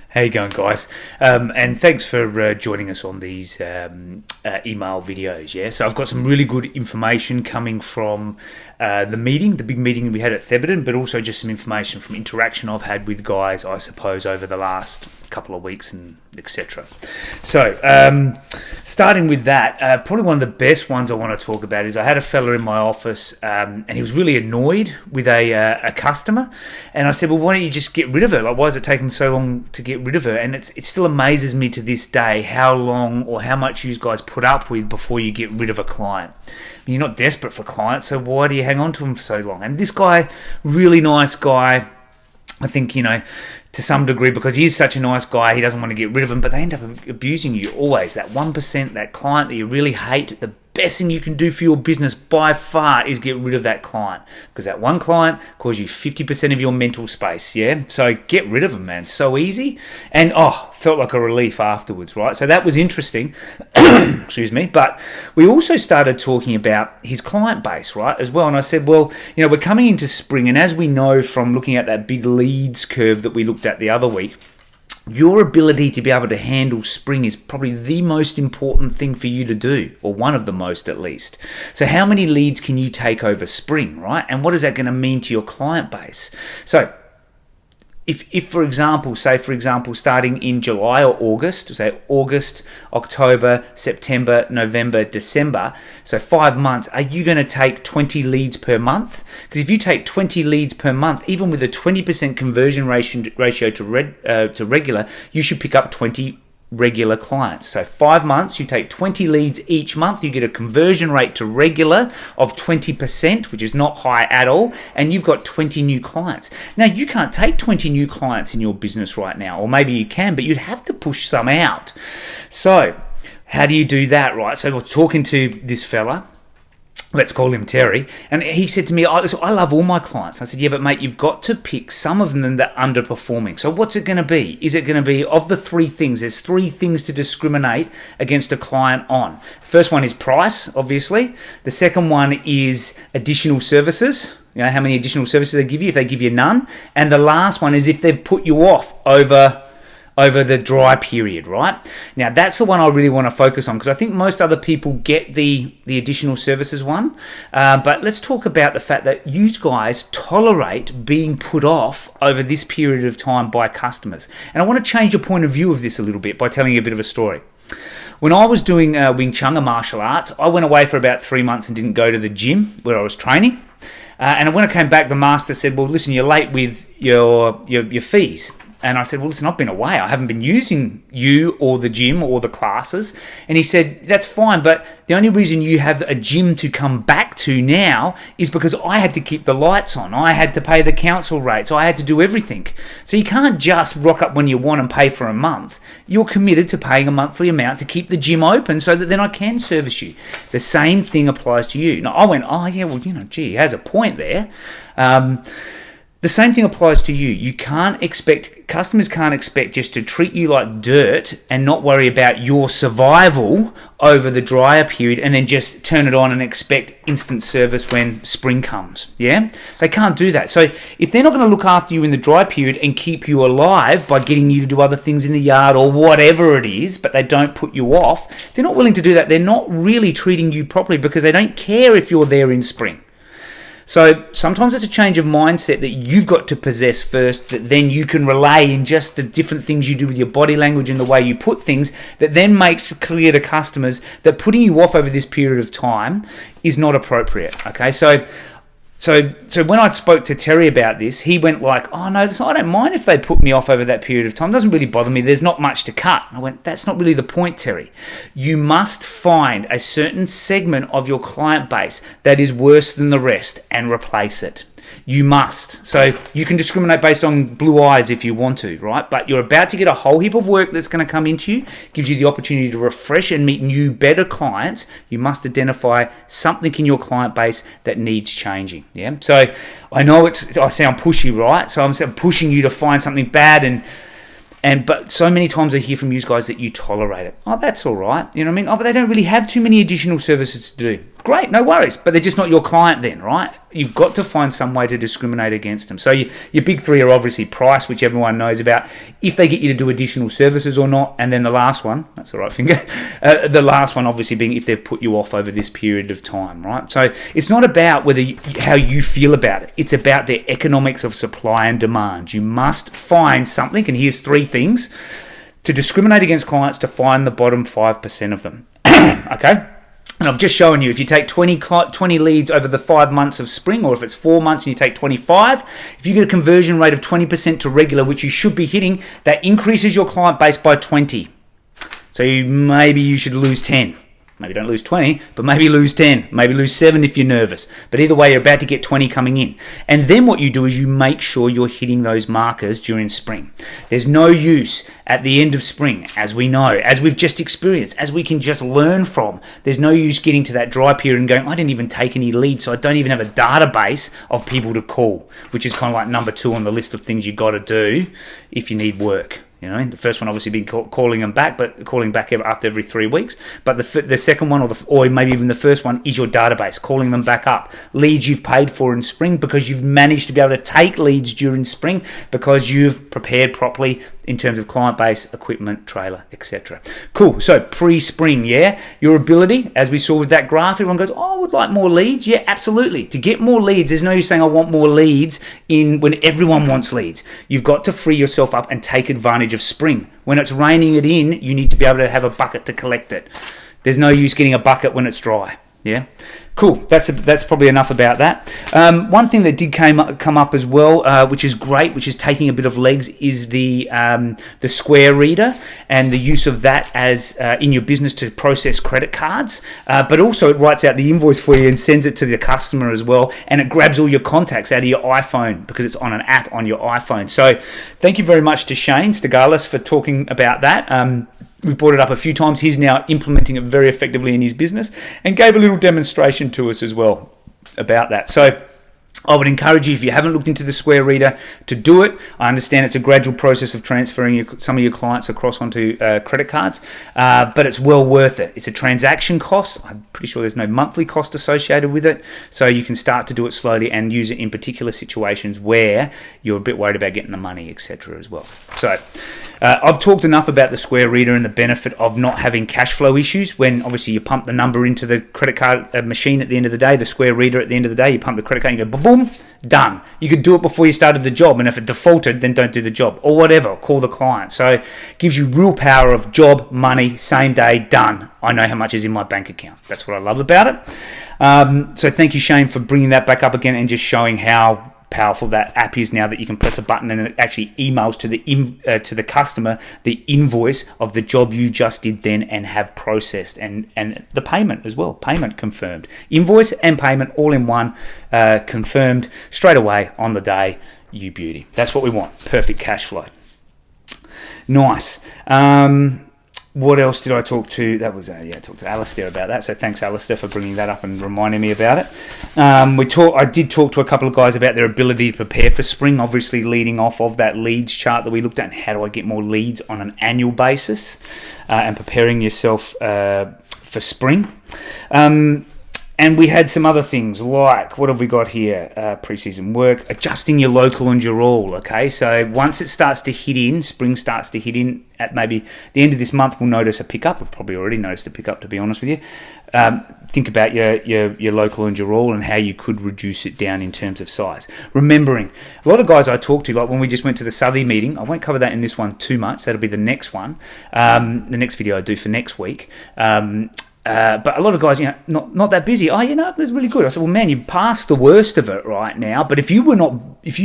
How you going, guys? And thanks for joining us on these email videos. Yeah, so I've got some really good information coming from the big meeting we had at Theberton, but also just some information from interaction I've had with guys, I suppose, over the last couple of weeks and etc. So starting with that, probably one of the best ones I want to talk about is I had a fella in my office and he was really annoyed with a customer, and I said, well, why don't you just get rid of her? Like, why is it taking so long to get rid of her? And it still amazes me to this day how long or how much you guys put up with before you get rid of a client. I mean, you're not desperate for clients, so why do you hang on to them for so long? And this guy, really nice guy, I think, to some degree, because he is such a nice guy, he doesn't want to get rid of them, but they end up abusing you always. That 1%, that client that you really hate, the best thing you can do for your business by far is get rid of that client, because that one client causes you 50% of your mental space. Yeah, so get rid of them, man. So easy. And felt like a relief afterwards, right? So that was interesting. Excuse me. But we also started talking about his client base, right, as well. And I said, well, we're coming into spring, and as we know from looking at that big leads curve that we looked at the other week, your ability to be able to handle spring is probably the most important thing for you to do, or one of the most at least. So how many leads can you take over spring, right? And what is that going to mean to your client base? So if for example, starting in July or August, say August, October, September, November, December, so 5 months, are you going to take 20 leads per month? Because if you take 20 leads per month, even with a 20% conversion ratio to regular, you should pick up 20 regular clients. So 5 months, you take 20 leads each month, you get a conversion rate to regular of 20%, which is not high at all, and you've got 20 new clients. Now, you can't take 20 new clients in your business right now, or maybe you can, but you'd have to push some out. So how do you do that, right? So we're talking to this fella, let's call him Terry, and he said to me, listen, I love all my clients. I said, yeah, but mate, you've got to pick some of them that are underperforming. So what's it going to be? Is it going to be, of the three things, there's three things to discriminate against a client on. First one is price, obviously. The second one is additional services. How many additional services they give you, if they give you none. And the last one is if they've put you off over the dry period, right? Now, that's the one I really want to focus on, because I think most other people get the additional services one. But let's talk about the fact that you guys tolerate being put off over this period of time by customers. And I want to change your point of view of this a little bit by telling you a bit of a story. When I was doing Wing Chun or martial arts, I went away for about 3 months and didn't go to the gym where I was training. And when I came back, the master said, well, listen, you're late with your fees. And I said, well, listen, I've been away. I haven't been using you or the gym or the classes. And he said, that's fine, but the only reason you have a gym to come back to now is because I had to keep the lights on. I had to pay the council rates. I had to do everything. So you can't just rock up when you want and pay for a month. You're committed to paying a monthly amount to keep the gym open so that then I can service you. The same thing applies to you. Now, I went, he has a point there. The same thing applies to you. Customers can't expect just to treat you like dirt and not worry about your survival over the drier period and then just turn it on and expect instant service when spring comes. Yeah? They can't do that. So if they're not going to look after you in the dry period and keep you alive by getting you to do other things in the yard or whatever it is, but they don't put you off, if they're not willing to do that, they're not really treating you properly, because they don't care if you're there in spring. So sometimes it's a change of mindset that you've got to possess first, that then you can relay in just the different things you do with your body language and the way you put things, that then makes clear to customers that putting you off over this period of time is not appropriate. Okay, so when I spoke to Terry about this, he went like, oh no, I don't mind if they put me off over that period of time. It doesn't really bother me. There's not much to cut. I went, that's not really the point, Terry. You must find a certain segment of your client base that is worse than the rest and replace it. You must. So you can discriminate based on blue eyes if you want to, right? But you're about to get a whole heap of work that's going to come into you, gives you the opportunity to refresh and meet new, better clients. You must identify something in your client base that needs changing. Yeah. So I know I sound pushy, right? So I'm pushing you to find something bad but so many times I hear from you guys that you tolerate it. Oh, that's all right. You know what I mean? Oh, but they don't really have too many additional services to do. great, no worries. But they're just not your client then, right? You've got to find some way to discriminate against them. So your big three are obviously price, which everyone knows about, if they get you to do additional services or not, and then the last one, that's the right finger, the last one obviously being if they've put you off over this period of time, right? So it's not about how you feel about it. It's about the economics of supply and demand. You must find something, and here's three things, to discriminate against clients to find the bottom 5% of them. Okay? And I've just shown you, if you take 20 leads over the 5 months of spring, or if it's 4 months and you take 25, if you get a conversion rate of 20% to regular, which you should be hitting, that increases your client base by 20. So maybe you should lose 10. Maybe don't lose 20, but maybe lose 10, maybe lose 7 if you're nervous. But either way, you're about to get 20 coming in. And then what you do is you make sure you're hitting those markers during spring. There's no use at the end of spring, as we know, as we've just experienced, as we can just learn from. There's no use getting to that dry period and going, I didn't even take any leads, so I don't even have a database of people to call, which is kind of like number 2 on the list of things you got to do if you need work. You know, the first one obviously being calling them back, but calling back after every 3 weeks. But the second one, or maybe even the first one, is your database, calling them back up. Leads you've paid for in spring because you've managed to be able to take leads during spring because you've prepared properly in terms of client base, equipment, trailer, etc. Cool. So pre-spring, yeah, your ability, as we saw with that graph, everyone goes, oh, I would like more leads. Yeah, absolutely. To get more leads, there's no use saying I want more leads when everyone wants leads. You've got to free yourself up and take advantage of spring. When it's raining it in, you need to be able to have a bucket to collect it. There's no use getting a bucket when it's dry. Yeah, cool. That's probably enough about that. One thing that did come up as well, which is great, which is taking a bit of legs, is the Square Reader and the use of that as in your business to process credit cards. But also it writes out the invoice for you and sends it to the customer as well, and it grabs all your contacts out of your iPhone because it's on an app on your iPhone. So thank you very much to Shane Stagalis for talking about that. We've brought it up a few times. He's now implementing it very effectively in his business and gave a little demonstration to us as well about that. So I would encourage you, if you haven't looked into the Square Reader, to do it. I understand it's a gradual process of transferring some of your clients across onto credit cards, but it's well worth it. It's a transaction cost. I'm pretty sure there's no monthly cost associated with it, so you can start to do it slowly and use it in particular situations where you're a bit worried about getting the money, etc. as well. So I've talked enough about the Square Reader and the benefit of not having cash flow issues. When obviously you pump the number into the credit card machine at the end of the day, the Square Reader at the end of the day, you pump the credit card and you go boom, done. You could do it before you started the job, and if it defaulted, then don't do the job, or whatever, call the client. So it gives you real power of job, money, same day, done. I know how much is in my bank account. That's what I love about it. So thank you, Shane, for bringing that back up again and just showing how powerful that app is now, that you can press a button and it actually emails to the customer the invoice of the job you just did then and have processed, and the payment as well, payment confirmed, invoice and payment all in one, confirmed straight away on the day. You beauty. That's what we want. Perfect cash flow. Nice. What else did I talk to? That was I talked to Alistair about that. So thanks, Alistair, for bringing that up and reminding me about it. I did talk to a couple of guys about their ability to prepare for spring. Obviously, leading off of that leads chart that we looked at, and how do I get more leads on an annual basis, and preparing yourself for spring. And we had some other things like, what have we got here? Pre-season work, adjusting your local and your all, okay? So once it starts to hit in, spring starts to hit in at maybe the end of this month, we'll notice a pickup. We've probably already noticed a pickup, to be honest with you. Think about your local and your all and how you could reduce it down in terms of size. Remembering, a lot of guys I talked to, like when we just went to the Southey meeting, I won't cover that in this one too much. That'll be the next one, the next video I do for next week. But a lot of guys, not that busy. Oh, that's really good. I said, well, man, you've passed the worst of it right now. But if you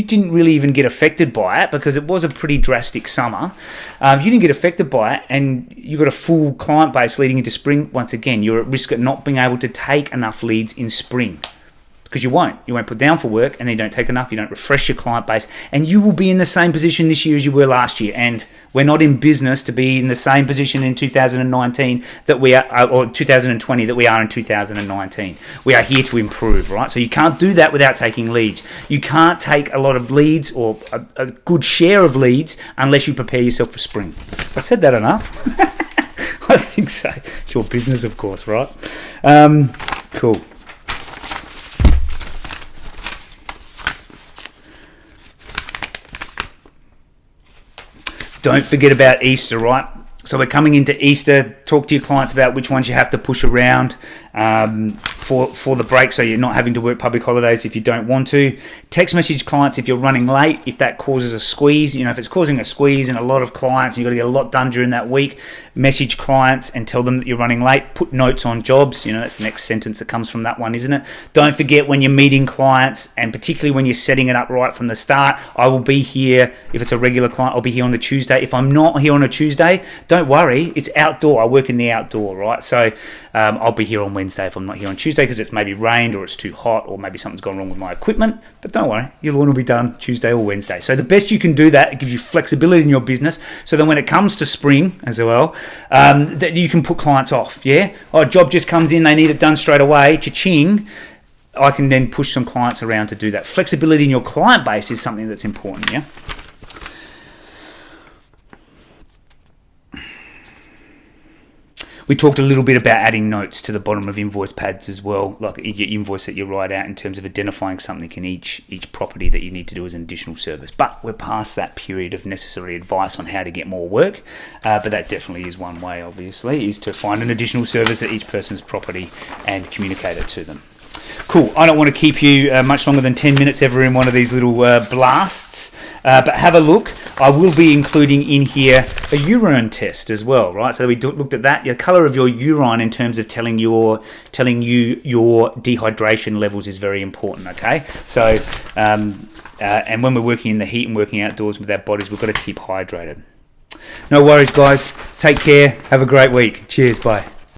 didn't really even get affected by it, because it was a pretty drastic summer, if you didn't get affected by it and you got a full client base leading into spring, once again, you're at risk of not being able to take enough leads in spring. Because you won't put down for work, and then you don't take enough, you don't refresh your client base, and you will be in the same position this year as you were last year. And we're not in business to be in the same position in 2019 that we are, or 2020 that we are in 2019. We are here to improve, right? So you can't do that without taking leads. You can't take a lot of leads, or a good share of leads, unless you prepare yourself for spring. I said that enough? I think so. It's your business, of course, right? Cool. Don't forget about Easter, right? So we're coming into Easter. Talk to your clients about which ones you have to push around for the break, so you're not having to work public holidays if you don't want to. Text message clients if you're running late, if that causes a squeeze. You know, if it's causing a squeeze and a lot of clients, you've got to get a lot done during that week. Message clients and tell them that you're running late. Put notes on jobs. You know, that's the next sentence that comes from that one, isn't it? Don't forget when you're meeting clients, and particularly when you're setting it up right from the start. I will be here. If it's a regular client, I'll be here on the Tuesday. If I'm not here on a Tuesday, don't worry. It's outdoor. I work in the outdoor, right? So I'll be here on Wednesday if I'm not here on Tuesday, because it's maybe rained or it's too hot or maybe something's gone wrong with my equipment. But don't worry, your lawn will be done Tuesday or Wednesday. So the best you can do that, it gives you flexibility in your business, so then when it comes to spring as well, that you can put clients off. Yeah, a job just comes in, they need it done straight away, cha-ching. I can then push some clients around to do that. Flexibility in your client base is something that's important. Yeah. We talked a little bit about adding notes to the bottom of invoice pads as well, like your invoice that you write out in terms of identifying something in each property that you need to do as an additional service. But we're past that period of necessary advice on how to get more work. But that definitely is one way, obviously, is to find an additional service at each person's property and communicate it to them. Cool. I don't want to keep you much longer than 10 minutes ever in one of these little blasts, but have a look. I will be including in here a urine test as well, right? So we looked at that. The colour of your urine in terms of telling you your dehydration levels is very important, okay? So, and when we're working in the heat and working outdoors with our bodies, we've got to keep hydrated. No worries, guys. Take care. Have a great week. Cheers. Bye.